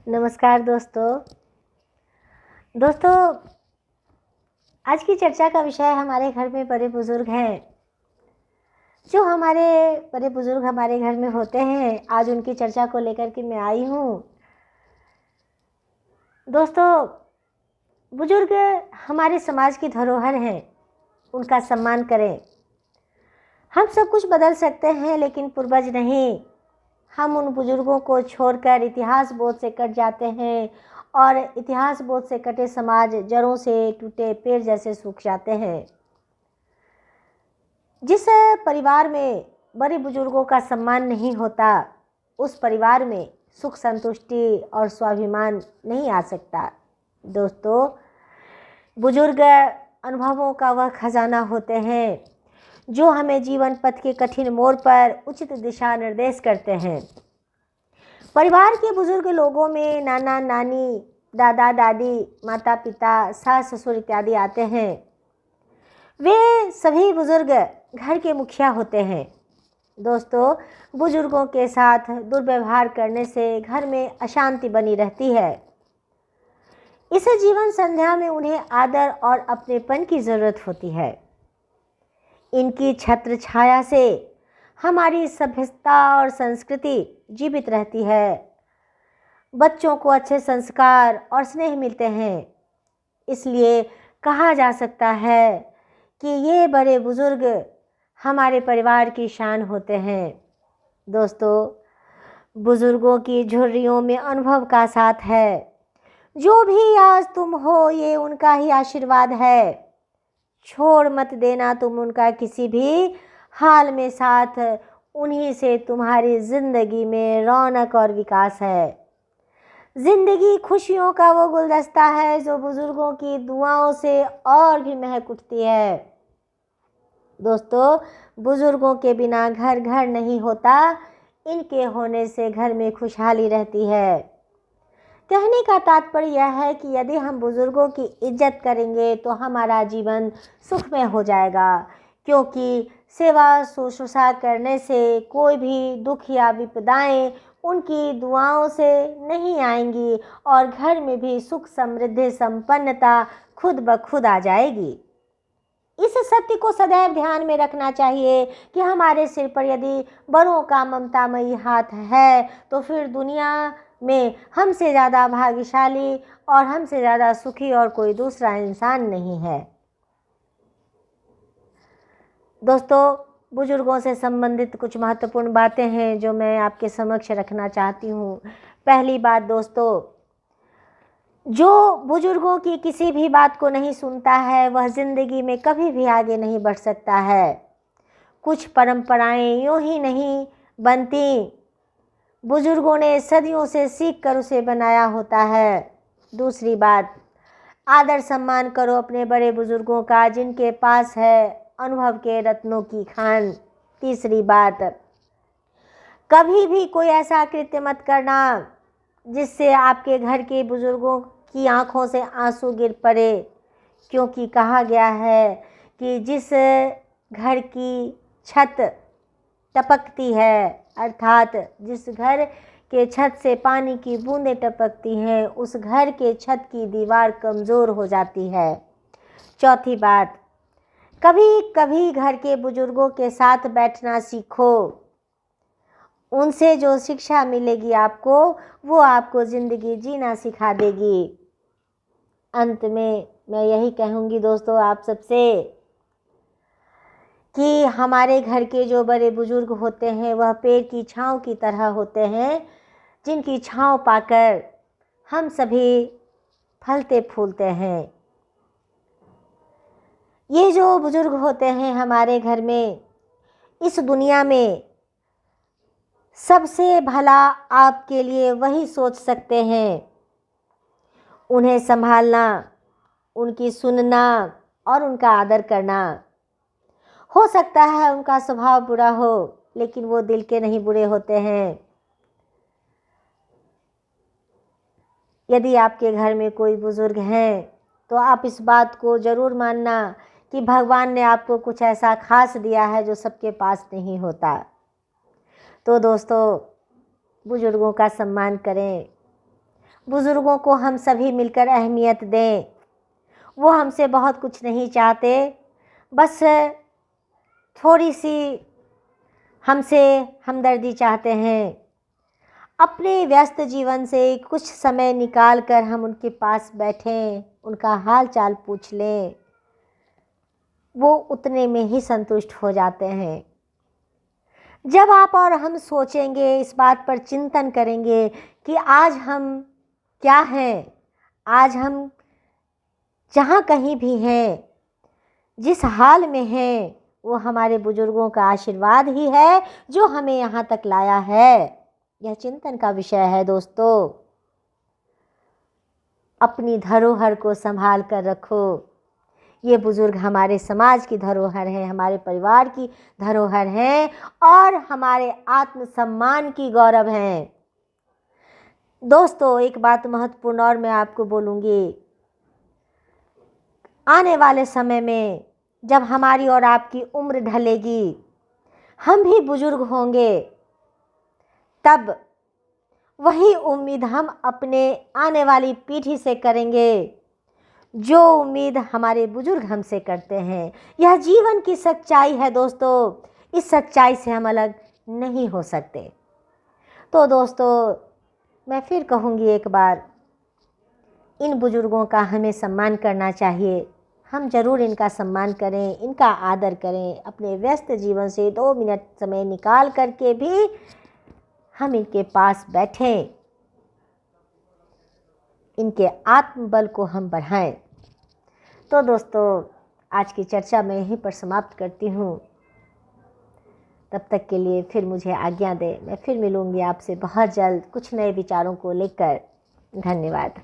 नमस्कार दोस्तों। दोस्तों, आज की चर्चा का विषय हमारे घर में बड़े बुजुर्ग हैं। जो हमारे बड़े बुजुर्ग हमारे घर में होते हैं, आज उनकी चर्चा को लेकर के मैं आई हूँ। दोस्तों, बुजुर्ग हमारे समाज की धरोहर हैं, उनका सम्मान करें। हम सब कुछ बदल सकते हैं लेकिन पूर्वज नहीं। हम उन बुजुर्गों को छोड़कर इतिहास बोझ से कट जाते हैं और इतिहास बोझ से कटे समाज जड़ों से टूटे पेड़ जैसे सूख जाते हैं। जिस परिवार में बड़े बुजुर्गों का सम्मान नहीं होता, उस परिवार में सुख संतुष्टि और स्वाभिमान नहीं आ सकता। दोस्तों, बुजुर्ग अनुभवों का वह खजाना होते हैं जो हमें जीवन पथ के कठिन मोड़ पर उचित दिशा निर्देश करते हैं। परिवार के बुजुर्ग लोगों में नाना नानी, दादा दादी, माता पिता, सास ससुर इत्यादि आते हैं। वे सभी बुजुर्ग घर के मुखिया होते हैं। दोस्तों, बुजुर्गों के साथ दुर्व्यवहार करने से घर में अशांति बनी रहती है। इस जीवन संध्या में उन्हें आदर और अपनेपन की जरूरत होती है। इनकी छत्र छाया से हमारी सभ्यता और संस्कृति जीवित रहती है। बच्चों को अच्छे संस्कार और स्नेह मिलते हैं। इसलिए कहा जा सकता है कि ये बड़े बुजुर्ग हमारे परिवार की शान होते हैं। दोस्तों, बुजुर्गों की झुर्रियों में अनुभव का साथ है। जो भी आज तुम हो, ये उनका ही आशीर्वाद है। छोड़ मत देना तुम उनका किसी भी हाल में साथ। उन्हीं से तुम्हारी जिंदगी में रौनक और विकास है। जिंदगी खुशियों का वो गुलदस्ता है जो बुजुर्गों की दुआओं से और भी महक उठती है। दोस्तों, बुजुर्गों के बिना घर घर नहीं होता। इनके होने से घर में खुशहाली रहती है। कहने का तात्पर्य यह है कि यदि हम बुजुर्गों की इज्जत करेंगे तो हमारा जीवन सुखमय हो जाएगा, क्योंकि सेवा शुश्रूषा करने से कोई भी दुख या विपदाएं उनकी दुआओं से नहीं आएंगी और घर में भी सुख समृद्धि संपन्नता खुद ब खुद आ जाएगी। इस सत्य को सदैव ध्यान में रखना चाहिए कि हमारे सिर पर यदि बड़ों का ममतामयी हाथ है तो फिर दुनिया में हमसे ज़्यादा भाग्यशाली और हमसे ज़्यादा सुखी और कोई दूसरा इंसान नहीं है। दोस्तों, बुजुर्गों से संबंधित कुछ महत्वपूर्ण बातें हैं जो मैं आपके समक्ष रखना चाहती हूँ। पहली बात दोस्तों, जो बुजुर्गों की किसी भी बात को नहीं सुनता है वह जिंदगी में कभी भी आगे नहीं बढ़ सकता है। कुछ परंपराएं यूं ही नहीं बनती, बुजुर्गों ने सदियों से सीख कर उसे बनाया होता है। दूसरी बात, आदर सम्मान करो अपने बड़े बुजुर्गों का जिनके पास है अनुभव के रत्नों की खान। तीसरी बात, कभी भी कोई ऐसा कृत्य मत करना जिससे आपके घर के बुजुर्गों की आंखों से आंसू गिर पड़े, क्योंकि कहा गया है कि जिस घर की छत टपकती है, अर्थात जिस घर के छत से पानी की बूंदें टपकती हैं, उस घर के छत की दीवार कमज़ोर हो जाती है। चौथी बात, कभी कभी घर के बुजुर्गों के साथ बैठना सीखो। उनसे जो शिक्षा मिलेगी आपको, वो आपको ज़िंदगी जीना सिखा देगी। अंत में मैं यही कहूँगी दोस्तों आप सबसे कि हमारे घर के जो बड़े बुजुर्ग होते हैं वह पेड़ की छांव की तरह होते हैं, जिनकी छांव पाकर हम सभी फलते फूलते हैं। ये जो बुजुर्ग होते हैं हमारे घर में, इस दुनिया में सबसे भला आपके लिए वही सोच सकते हैं। उन्हें संभालना, उनकी सुनना और उनका आदर करना। हो सकता है उनका स्वभाव बुरा हो, लेकिन वो दिल के नहीं बुरे होते हैं। यदि आपके घर में कोई बुजुर्ग हैं तो आप इस बात को ज़रूर मानना कि भगवान ने आपको कुछ ऐसा खास दिया है जो सबके पास नहीं होता। तो दोस्तों, बुजुर्गों का सम्मान करें, बुज़ुर्गों को हम सभी मिलकर अहमियत दें। वो हमसे बहुत कुछ नहीं चाहते, बस थोड़ी सी हमसे हमदर्दी चाहते हैं। अपने व्यस्त जीवन से कुछ समय निकाल कर हम उनके पास बैठें, उनका हाल चाल पूछ लें, वो उतने में ही संतुष्ट हो जाते हैं। जब आप और हम सोचेंगे, इस बात पर चिंतन करेंगे कि आज हम क्या हैं, आज हम जहाँ कहीं भी हैं, जिस हाल में हैं, वो हमारे बुजुर्गों का आशीर्वाद ही है जो हमें यहाँ तक लाया है। यह चिंतन का विषय है दोस्तों। अपनी धरोहर को संभाल कर रखो। ये बुजुर्ग हमारे समाज की धरोहर हैं, हमारे परिवार की धरोहर हैं और हमारे आत्मसम्मान की गौरव हैं। दोस्तों, एक बात महत्वपूर्ण और मैं आपको बोलूँगी, आने वाले समय में जब हमारी और आपकी उम्र ढलेगी, हम भी बुजुर्ग होंगे, तब वही उम्मीद हम अपने आने वाली पीढ़ी से करेंगे जो उम्मीद हमारे बुजुर्ग हमसे करते हैं। यह जीवन की सच्चाई है दोस्तों, इस सच्चाई से हम अलग नहीं हो सकते। तो दोस्तों, मैं फिर कहूँगी एक बार, इन बुजुर्गों का हमें सम्मान करना चाहिए। हम ज़रूर इनका सम्मान करें, इनका आदर करें। अपने व्यस्त जीवन से 2 मिनट समय निकाल करके भी हम इनके पास बैठें, इनके आत्मबल को हम बढ़ाएं। तो दोस्तों, आज की चर्चा मैं यहीं पर समाप्त करती हूँ। तब तक के लिए फिर मुझे आज्ञा दें। मैं फिर मिलूँगी आपसे बहुत जल्द कुछ नए विचारों को लेकर। धन्यवाद।